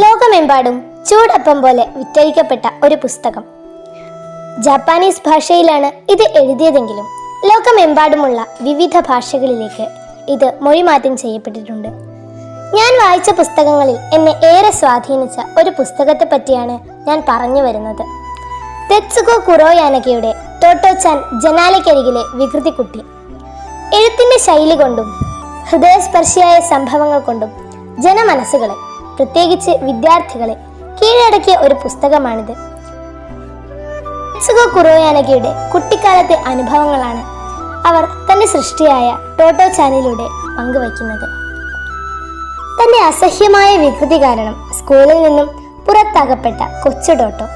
ലോകമെമ്പാടും ചൂടപ്പം പോലെ വിറ്റഴിക്കപ്പെട്ട ഒരു പുസ്തകം. ജാപ്പാനീസ് ഭാഷയിലാണ് ഇത് എഴുതിയതെങ്കിലും ലോകമെമ്പാടുമുള്ള വിവിധ ഭാഷകളിലേക്ക് ഇത് മൊഴിമാറ്റം ചെയ്യപ്പെട്ടിട്ടുണ്ട്. ഞാൻ വായിച്ച പുസ്തകങ്ങളിൽ എന്നെ ഏറെ സ്വാധീനിച്ച ഒരു പുസ്തകത്തെ പറ്റിയാണ് ഞാൻ പറഞ്ഞു വരുന്നത്. തെത്സുഗോ കുറോയാനഗിയുടെ ടോട്ടോ-ചാൻ ജനാലയ്ക്കരികിലെ വികൃതിക്കുട്ടി. എഴുത്തിന്റെ ശൈലി കൊണ്ടും ഹൃദയസ്പർശിയായ സംഭവങ്ങൾ കൊണ്ടും ജനമനസ്സുകളെ, പ്രത്യേകിച്ച് വിദ്യാർത്ഥികളെ കീഴടക്കിയ ഒരു പുസ്തകമാണിത്. തെത്സുഗോ കുറോയാനഗിയുടെ കുട്ടിക്കാലത്തെ അനുഭവങ്ങളാണ് അവർ തന്റെ സൃഷ്ടിയായ ടോട്ടോ-ചാനിലൂടെ പങ്കുവയ്ക്കുന്നത്. തന്റെ അസഹ്യമായ വികൃതി കാരണം സ്കൂളിൽ നിന്നും പുറത്താക്കപ്പെട്ട കൊച്ചു ടോട്ടോ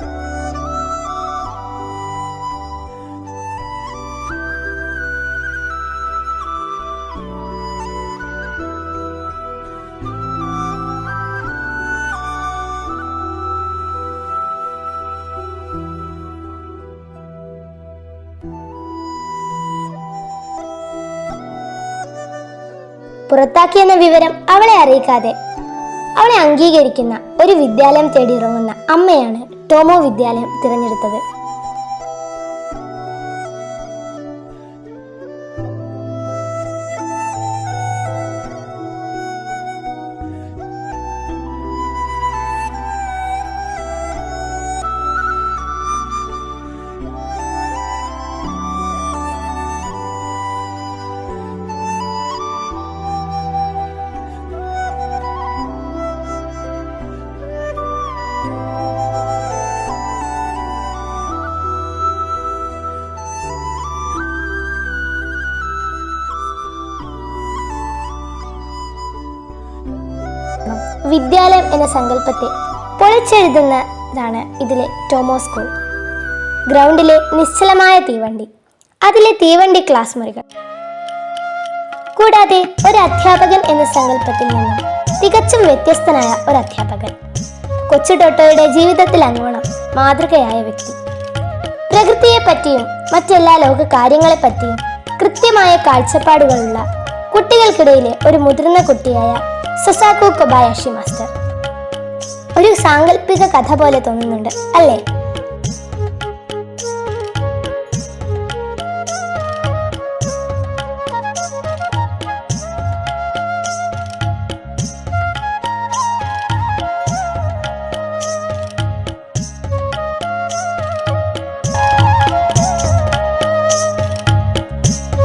പുറത്താക്കിയെന്ന വിവരം അവളെ അറിയിക്കാതെ അവളെ അംഗീകരിക്കുന്ന ഒരു വിദ്യാലയം തേടി ഇറങ്ങുന്ന അമ്മയാണ് ടോമോ വിദ്യാലയം തിരഞ്ഞെടുത്തത്. വിദ്യാലയം എന്ന സങ്കല്പത്തെ പൊളിച്ചെഴുതുന്നതാണ് ഇതിലെ ടോമോ സ്കൂൾ. ഗ്രൗണ്ടിലെ നിശ്ചലമായ തീവണ്ടി, അതിലെ തീവണ്ടി ക്ലാസ് മുറികൾ, കൂടാതെ ഒരു അധ്യാപകൻ എന്ന സങ്കല്പത്തിൽ നിന്നും തികച്ചും വ്യത്യസ്തനായ ഒരു അധ്യാപകൻ. കൊച്ചു ടോട്ടോയുടെ ജീവിതത്തിൽ അങ്ങോളം മാതൃകയായ വ്യക്തി. പ്രകൃതിയെ പറ്റിയും മറ്റെല്ലാ ലോക കാര്യങ്ങളെ പറ്റിയും കൃത്യമായ കാഴ്ചപ്പാടുകളുള്ള കുട്ടികൾക്കിടയിലെ ഒരു മുതിർന്ന കുട്ടിയായ സൊസാക്കു കൊബായാഷി മാസ്റ്റർ. ഒരു സാങ്കല്പിക കഥ പോലെ തോന്നുന്നുണ്ട് അല്ലേ?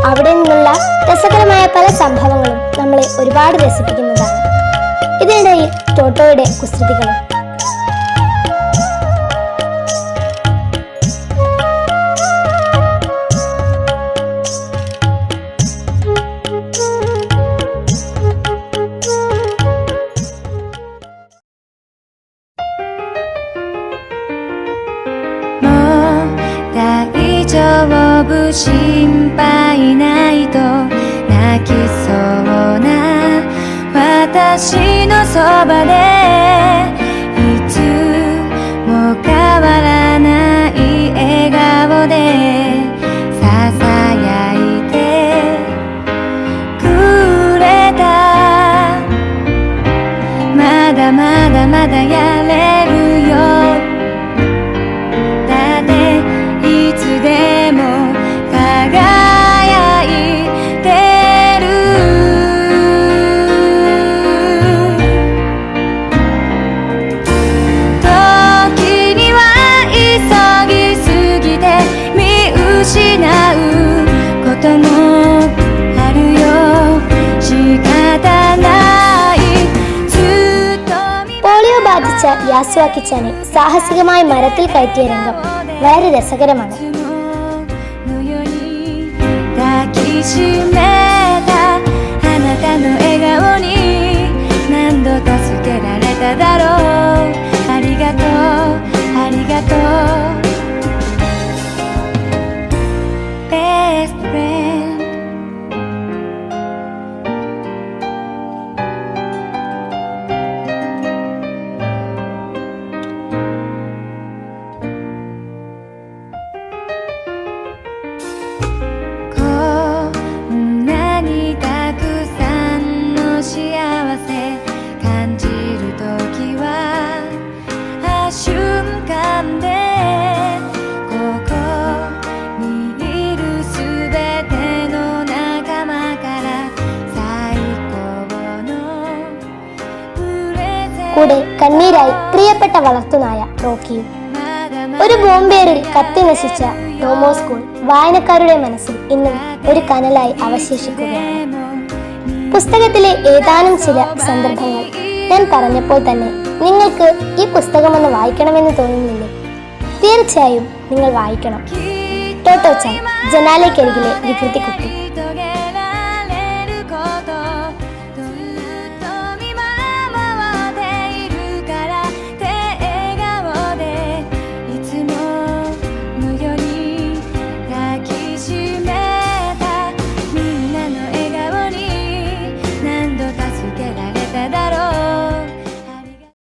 അവിടെ നിന്നുള്ള രസകരമായ പല സംഭവങ്ങളും നമ്മളെ ഒരുപാട് രസിപ്പിക്കുന്നതാണ്. ഇതിനിടയിൽ ടോട്ടോയുടെ കുസൃതികളും.心配ないと泣きそうな私のそばでいつも変わらない笑顔でささやいてくれた。まだまだまだやれるよ、だっていつでも輝いてる。時には急ぎすぎて見失うこともあるよ、仕方ない。പോളിയോ ബാധിച്ച യാസുവാക്കിച്ചാനെ സാഹസികമായി മരത്തിൽ കയറ്റിയ രംഗം വളരെ രസകരമാണ്. 抱きしめたあなたの笑顔に何度助けられただろう、ありがとう കണ്ണീരായി പ്രിയപ്പെട്ട വളർത്തുനായ റോക്കിയും. ഒരു ബോംബേറിൽ കത്തി നശിച്ച ഡോമോ സ്കൂൾ വായനക്കാരുടെ മനസ്സിൽ ഇന്നും ഒരു കനലായി അവശേഷിക്കുകയാണ്. പുസ്തകത്തിലെ ഏതാനും ചില സന്ദർഭങ്ങൾ ഞാൻ പറഞ്ഞപ്പോൾ തന്നെ നിങ്ങൾക്ക് ഈ പുസ്തകമൊന്ന് വായിക്കണമെന്ന് തോന്നുന്നില്ലേ? തീർച്ചയായും നിങ്ങൾ വായിക്കണം. ടോട്ടോ ചാൻ, ജനാലയ്ക്കരികിലെ വികൃതിക്കുട്ടി.